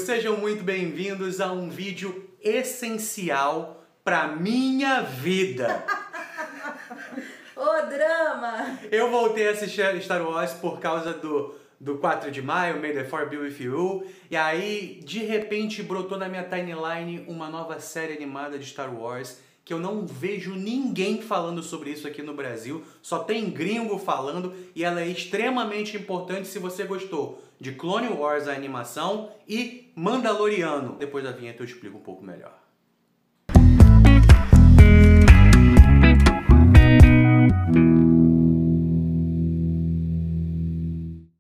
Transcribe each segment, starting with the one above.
sejam muito bem-vindos a um vídeo essencial para minha vida. Ô, drama! Eu voltei a assistir Star Wars por causa do 4 de maio, May the Force be with you, e aí, de repente, brotou na minha timeline uma nova série animada de Star Wars, que eu não vejo ninguém falando sobre isso aqui no Brasil, só tem gringo falando, e ela é extremamente importante se você gostou de Clone Wars, a animação, e Mandaloriano. Depois da vinheta eu explico um pouco melhor.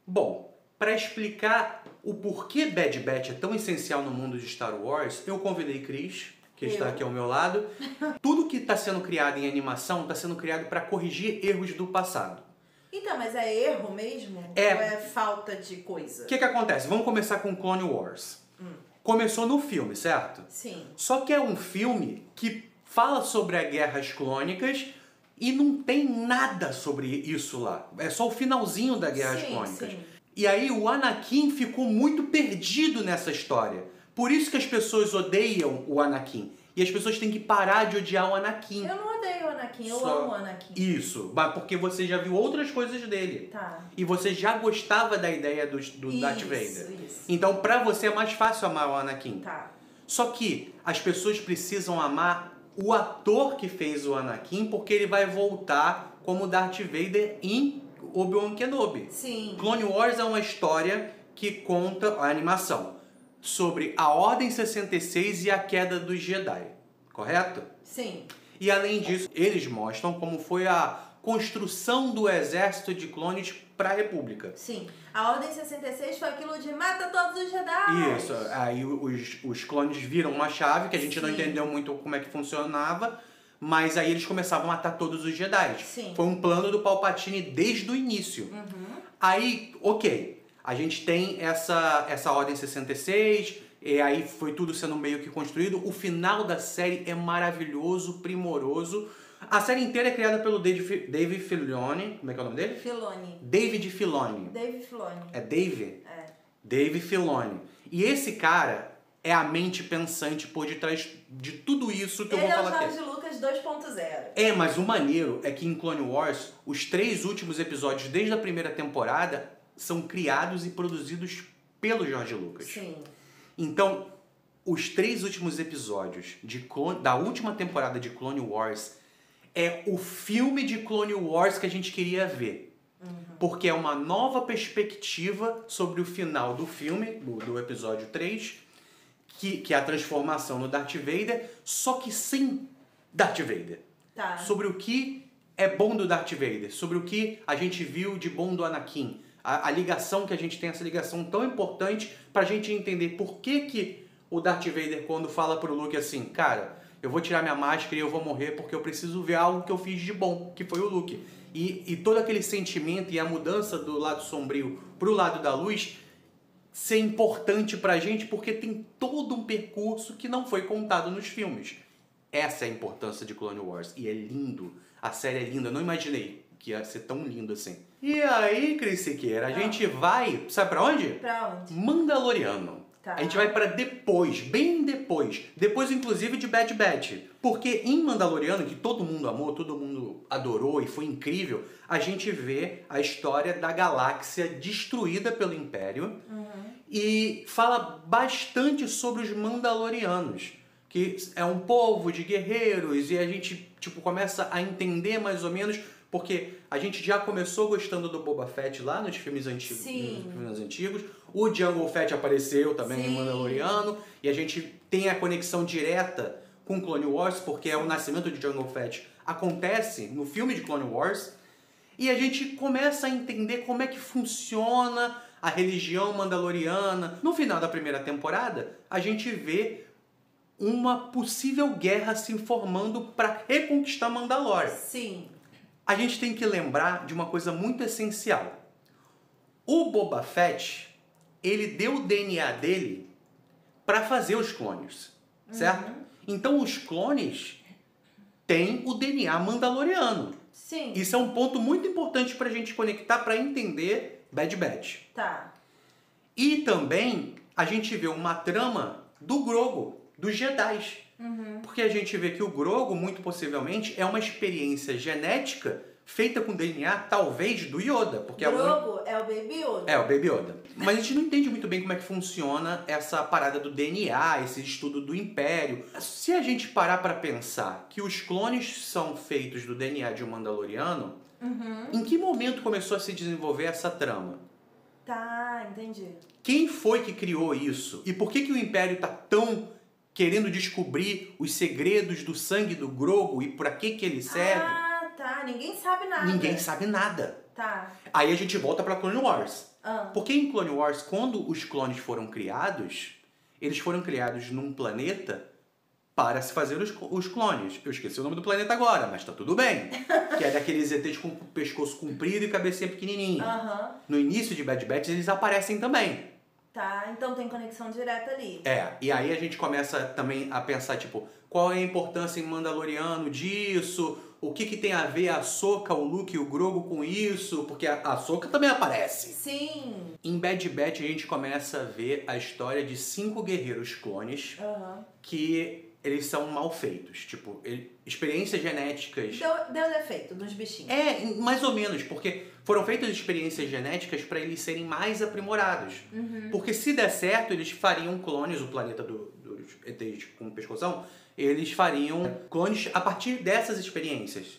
Bom, para explicar o porquê Bad Batch é tão essencial no mundo de Star Wars, eu convidei Cris, que está aqui ao meu lado. Tudo que está sendo criado em animação está sendo criado para corrigir erros do passado. Então, mas é erro mesmo? É. Ou é falta de coisa? O que acontece? Vamos começar com Clone Wars. Começou no filme, certo? Sim. Só que é um filme que fala sobre as guerras clônicas e não tem nada sobre isso lá. É só o finalzinho das guerras clônicas. Sim. E aí o Anakin ficou muito perdido nessa história. Por isso que as pessoas odeiam o Anakin. E as pessoas têm que parar de odiar o Anakin. Eu não odeio o Anakin, eu amo o Anakin. Isso, porque você já viu outras coisas dele. Tá. E você já gostava da ideia do Darth Vader. Isso. Então pra você é mais fácil amar o Anakin. Tá. Só que as pessoas precisam amar o ator que fez o Anakin, porque ele vai voltar como Darth Vader em Obi-Wan Kenobi. Sim. Clone Wars é uma história que conta a animação sobre a Ordem 66 e a queda dos Jedi, correto? Sim. E além disso, eles mostram como foi a construção do exército de clones para a República. Sim. A Ordem 66 foi aquilo de mata todos os Jedi. Isso. Aí os clones viram uma chave que a gente não Sim. entendeu muito como é que funcionava, mas aí eles começavam a matar todos os Jedi. Sim. Foi um plano do Palpatine desde o início. Aí, ok. A gente tem essa Ordem 66, e aí foi tudo sendo meio que construído. O final da série é maravilhoso, primoroso. A série inteira é criada pelo Dave Filoni. Como é que é o nome dele? Filoni. David Filoni. Dave Filoni. É Dave? É. Dave Filoni. E esse cara é a mente pensante por detrás de tudo isso que eu vou falar aqui. Ele é o George Lucas 2.0. É, mas o maneiro é que em Clone Wars, os 3 últimos episódios desde a primeira temporada são criados e produzidos pelo George Lucas. Sim. Então, os 3 últimos episódios da última temporada de Clone Wars é o filme de Clone Wars que a gente queria ver. Porque é uma nova perspectiva sobre o final do filme, do episódio 3, que é a transformação no Darth Vader, só que sem Darth Vader. Tá. Sobre o que é bom do Darth Vader, sobre o que a gente viu de bom do Anakin. A ligação que a gente tem, essa ligação tão importante pra gente entender por que o Darth Vader, quando fala pro Luke assim, cara, eu vou tirar minha máscara e eu vou morrer porque eu preciso ver algo que eu fiz de bom, que foi o Luke. E todo aquele sentimento e a mudança do lado sombrio pro lado da luz ser importante pra gente porque tem todo um percurso que não foi contado nos filmes. Essa é a importância de Clone Wars. E é lindo. A série é linda. Eu não imaginei que ia ser tão lindo assim. E aí, Cris Siqueira, a gente vai... Sabe pra onde? Pra onde? Mandaloriano. Tá. A gente vai pra depois, bem depois. Depois, inclusive, de Bad Batch. Porque em Mandaloriano, que todo mundo amou, todo mundo adorou e foi incrível, a gente vê a história da galáxia destruída pelo Império e fala bastante sobre os Mandalorianos, que é um povo de guerreiros, e a gente começa a entender mais ou menos, porque a gente já começou gostando do Boba Fett lá nos filmes antigos. Sim. Nos filmes antigos. O Jango Fett apareceu também em Mandaloriano, e a gente tem a conexão direta com Clone Wars, porque o nascimento de Jango Fett acontece no filme de Clone Wars, e a gente começa a entender como é que funciona a religião mandaloriana. No final da primeira temporada, a gente vê uma possível guerra se formando para reconquistar Mandalore. Sim. A gente tem que lembrar de uma coisa muito essencial. O Boba Fett, ele deu o DNA dele para fazer os clones, certo? Então os clones têm o DNA mandaloriano. Sim. Isso é um ponto muito importante pra gente conectar para entender Bad Batch. Tá. E também a gente vê uma trama do Grogu, dos Jedis. Porque a gente vê que o Grogu, muito possivelmente, é uma experiência genética feita com DNA, talvez, do Yoda. Porque Grogu é o Baby Yoda. É, o Baby Yoda. Mas a gente não entende muito bem como é que funciona essa parada do DNA, esse estudo do Império. Se a gente parar pra pensar que os clones são feitos do DNA de um Mandaloriano, em que momento começou a se desenvolver essa trama? Tá, entendi. Quem foi que criou isso? E por que que o Império tá tão querendo descobrir os segredos do sangue do Grogu e pra que ele serve? Ah, tá. Ninguém sabe nada. Ninguém sabe nada. Tá. Aí a gente volta pra Clone Wars. Ah. Porque em Clone Wars, quando os clones foram criados, eles foram criados num planeta para se fazer os clones. Eu esqueci o nome do planeta agora, mas tá tudo bem. Que é daqueles ETs com pescoço comprido e cabecinha pequenininha. No início de Bad Batch, eles aparecem também. Tá, então tem conexão direta ali. É, e aí a gente começa também a pensar, tipo, qual é a importância em Mandaloriano disso? O que tem a ver a Ahsoka, o Luke e o Grogu com isso? Porque a Ahsoka também aparece. Sim. Em Bad Batch a gente começa a ver a história de 5 guerreiros clones que eles são mal feitos. Tipo, experiências genéticas... Deu defeito nos bichinhos. É, mais ou menos, porque foram feitas experiências genéticas para eles serem mais aprimorados. Porque se der certo, eles fariam clones, o planeta dos ETs com pescoção, eles fariam clones a partir dessas experiências.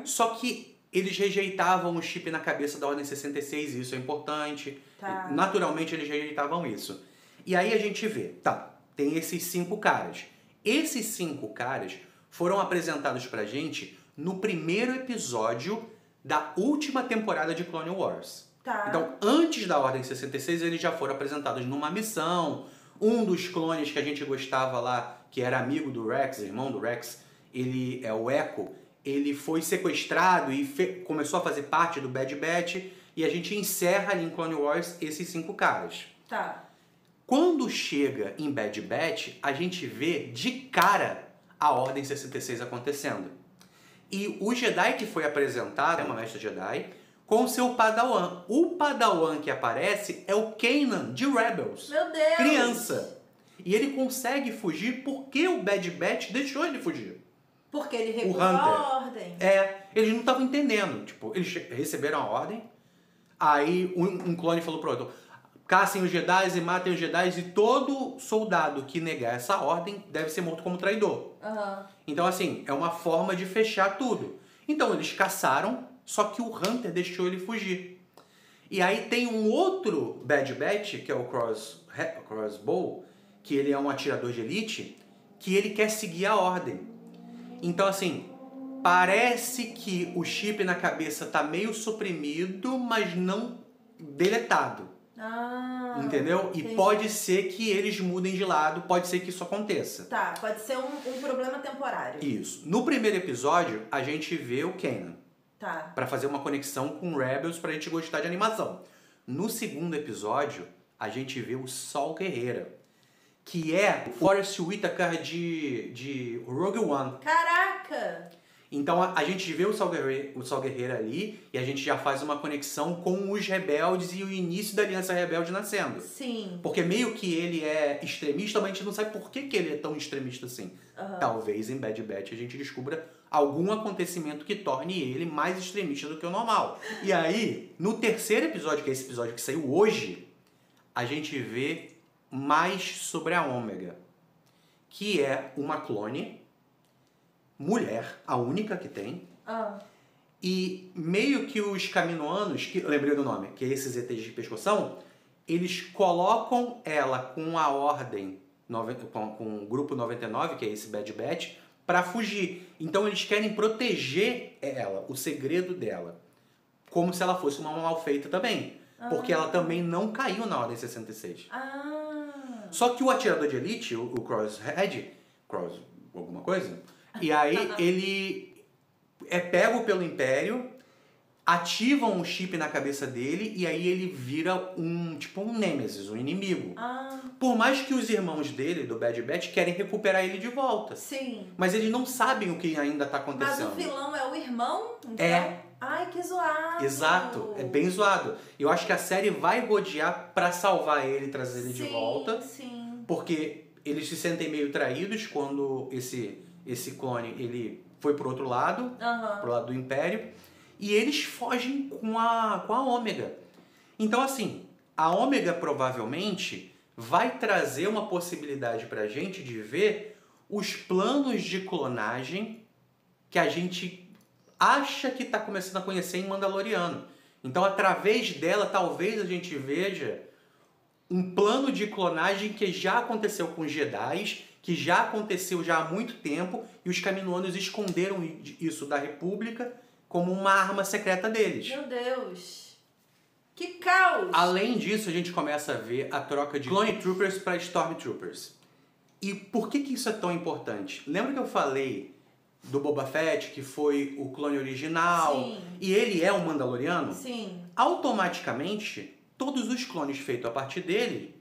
Só que eles rejeitavam o chip na cabeça da Ordem 66, e isso é importante. Tá. Naturalmente, eles rejeitavam isso. E aí a gente vê, tá, tem esses 5 caras. Esses 5 caras foram apresentados pra gente no primeiro episódio da última temporada de Clone Wars. Tá. Então, antes da Ordem 66, eles já foram apresentados numa missão. Um dos clones que a gente gostava lá, que era amigo do Rex, irmão do Rex, ele é o Echo, ele foi sequestrado e começou a fazer parte do Bad Batch, e a gente encerra ali em Clone Wars esses 5 caras. Tá. Quando chega em Bad Batch, a gente vê de cara a Ordem 66 acontecendo. E o Jedi que foi apresentado é uma mestre Jedi com seu Padawan. O Padawan que aparece é o Kanan de Rebels. Meu Deus! Criança. E ele consegue fugir porque o Bad Batch deixou ele fugir. Porque ele O recuou a Hunter. ordem. É, eles não estavam entendendo. Tipo, eles receberam a ordem, aí um clone falou pro outro: caçem os Jedi e matem os Jedi, e todo soldado que negar essa ordem deve ser morto como traidor. Então, assim, é uma forma de fechar tudo. Então, eles caçaram, só que o Hunter deixou ele fugir. E aí tem um outro Bad Batch, que é o Crossbow, que ele é um atirador de elite, que ele quer seguir a ordem. Então, assim, parece que o chip na cabeça tá meio suprimido, mas não deletado. Entendeu? E entendi. pode ser que eles mudem de lado, pode ser que isso aconteça. Tá, pode ser um problema temporário. Isso. No primeiro episódio, a gente vê o Kanan, Tá. pra fazer uma conexão com Rebels pra gente gostar de animação. No segundo episódio, a gente vê o Sol Guerreira, que é o Forrest Whitaker de Rogue One. Caraca! Então a gente vê o Sol Guerreiro ali e a gente já faz uma conexão com os rebeldes e o início da Aliança Rebelde nascendo. Sim. Porque meio que ele é extremista, mas a gente não sabe por que ele é tão extremista assim. Talvez em Bad Batch a gente descubra algum acontecimento que torne ele mais extremista do que o normal. E aí, no terceiro episódio, que é esse episódio que saiu hoje, a gente vê mais sobre a Ômega, que é uma clone mulher, a única que tem. E meio que os Kaminoanos, que eu lembrei do nome, que é esses ETs de pescoção, eles colocam ela com a Ordem, com o Grupo 99, que é esse Bad Batch, pra fugir. Então eles querem proteger ela, o segredo dela, como se ela fosse uma malfeita também. Porque ela também não caiu na Ordem 66. Só que o atirador de elite, o Cross alguma coisa, e aí ele é pego pelo Império, ativam um chip na cabeça dele e aí ele vira um Nêmesis, um inimigo. Por mais que os irmãos dele, do Bad Batch, querem recuperar ele de volta. Sim. Mas eles não sabem o que ainda tá acontecendo. Mas o vilão é o irmão? Então? É. Ai, que zoado. Exato, é bem zoado. Eu acho que a série vai rodear pra salvar ele e trazer ele de volta. Sim. Porque eles se sentem meio traídos quando esse clone ele foi pro outro lado, pro lado do Império. E eles fogem com a Ômega. Então, assim, a Ômega provavelmente vai trazer uma possibilidade pra gente de ver os planos de clonagem que a gente acha que está começando a conhecer em Mandaloriano. Então, através dela, talvez a gente veja um plano de clonagem que já aconteceu com os Jedi, que já aconteceu já há muito tempo, e os Kaminoanos esconderam isso da República como uma arma secreta deles. Meu Deus! Que caos! Além disso, a gente começa a ver a troca de Clone Troopers para Stormtroopers. E por que isso é tão importante? Lembra que eu falei do Boba Fett, que foi o clone original, Sim. e ele é um Mandaloriano? Sim. Automaticamente, todos os clones feitos a partir dele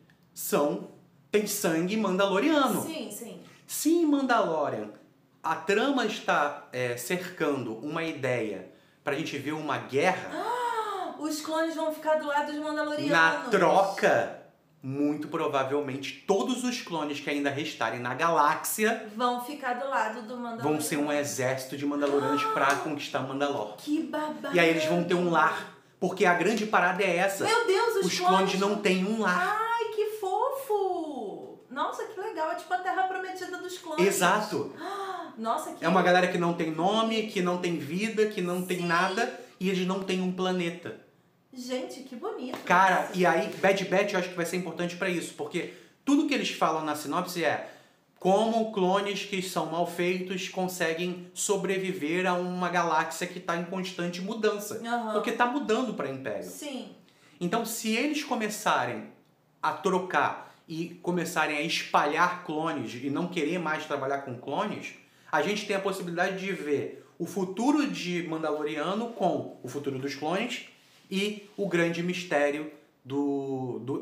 tem sangue mandaloriano. Sim, sim. Se em Mandalorian a trama está cercando uma ideia pra gente ver uma guerra, Os clones vão ficar do lado dos Mandalorianos. na troca, muito provavelmente todos os clones que ainda restarem na galáxia Vão ficar do lado do Mandaloriano. vão ser um exército de Mandalorianos pra conquistar Mandalor. Que babado. E aí eles vão ter um lar. Porque a grande parada é essa. Meu Deus, os clones não têm um lar. Ai, que fofo! Nossa, que legal. É tipo a Terra Prometida dos clones. Exato. Nossa, que... É uma galera que não tem nome, que não tem vida, que não tem Sim. nada. E eles não têm um planeta. Gente, que bonito. Cara, e aí Bad Batch eu acho que vai ser importante pra isso. Porque tudo que eles falam na sinopse é como clones que são mal feitos conseguem sobreviver a uma galáxia que está em constante mudança. Porque está mudando para Império. Sim. Então, se eles começarem a trocar e começarem a espalhar clones e não querer mais trabalhar com clones, a gente tem a possibilidade de ver o futuro de Mandaloriano com o futuro dos clones e o grande mistério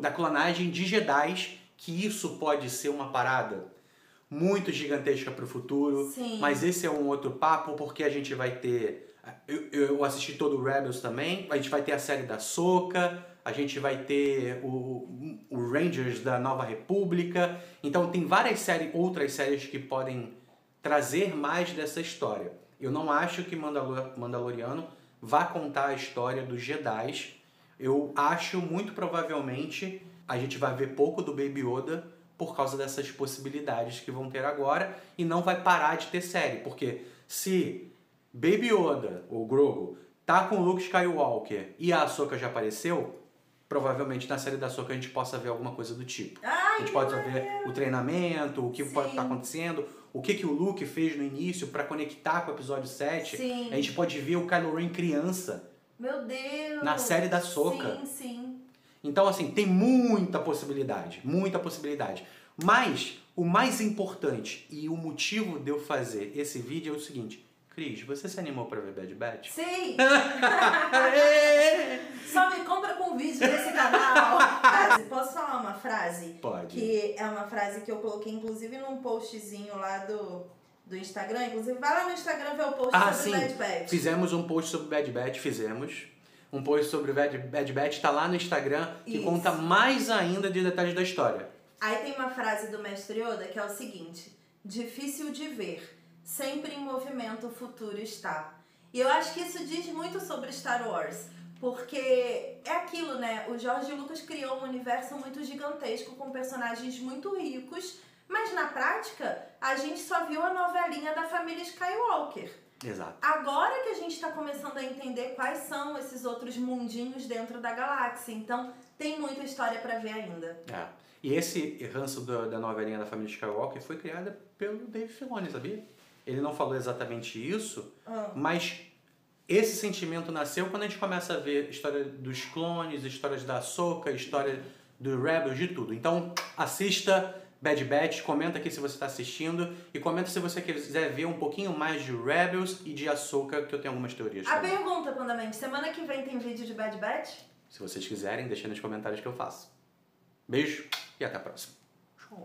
da clonagem de Jedis, que isso pode ser uma parada muito gigantesca para o futuro. Sim. Mas esse é um outro papo, porque a gente vai ter... Eu assisti todo o Rebels também, a gente vai ter a série da Ahsoka, a gente vai ter o Rangers da Nova República. Então tem várias outras séries que podem trazer mais dessa história. Eu não acho que Mandaloriano vá contar a história dos Jedis. Eu acho, muito provavelmente, a gente vai ver pouco do Baby Yoda por causa dessas possibilidades que vão ter agora, e não vai parar de ter série. Porque se Baby Yoda, ou Grogu, tá com o Luke Skywalker e a Ahsoka já apareceu, provavelmente na série da Ahsoka a gente possa ver alguma coisa do tipo. Ai, a gente pode ver o treinamento, o que Sim. pode estar acontecendo, o que o Luke fez no início para conectar com o episódio 7. Sim. A gente pode ver o Kylo Ren criança Meu Deus. na série da Ahsoka. Sim, sim. Então, assim, tem muita possibilidade, muita possibilidade. Mas o mais importante e o motivo de eu fazer esse vídeo é o seguinte: Cris, você se animou pra ver Bad Batch? Sim! Só me compra com vídeo desse canal. Posso falar uma frase? Pode. Que é uma frase que eu coloquei, inclusive, num postzinho lá do Instagram. Inclusive, vai lá no Instagram ver o post sobre Bad Batch. Fizemos um post sobre Bad Batch, um post sobre Bad Batch, tá lá no Instagram, que Isso. conta mais ainda de detalhes da história. Aí tem uma frase do Mestre Yoda que é o seguinte: difícil de ver, sempre em movimento o futuro está. E eu acho que isso diz muito sobre Star Wars, porque é aquilo, né? O George Lucas criou um universo muito gigantesco com personagens muito ricos, mas na prática a gente só viu a novelinha da família Skywalker. Exato. Agora que a gente está começando a entender quais são esses outros mundinhos dentro da galáxia, então tem muita história para ver ainda. É. E esse ranço da novelinha da família Skywalker foi criada pelo Dave Filoni, sabia? Ele não falou exatamente isso, mas esse sentimento nasceu quando a gente começa a ver a história dos clones, histórias da Ahsoka, história do Rebels, de tudo. Então, assista Bad Batch, comenta aqui se você está assistindo e comenta se você quiser ver um pouquinho mais de Rebels e de Ahsoka, que eu tenho algumas teorias. A pergunta, Pandamente, semana que vem tem vídeo de Bad Batch? Se vocês quiserem, deixem nos comentários que eu faço. Beijo e até a próxima. Show.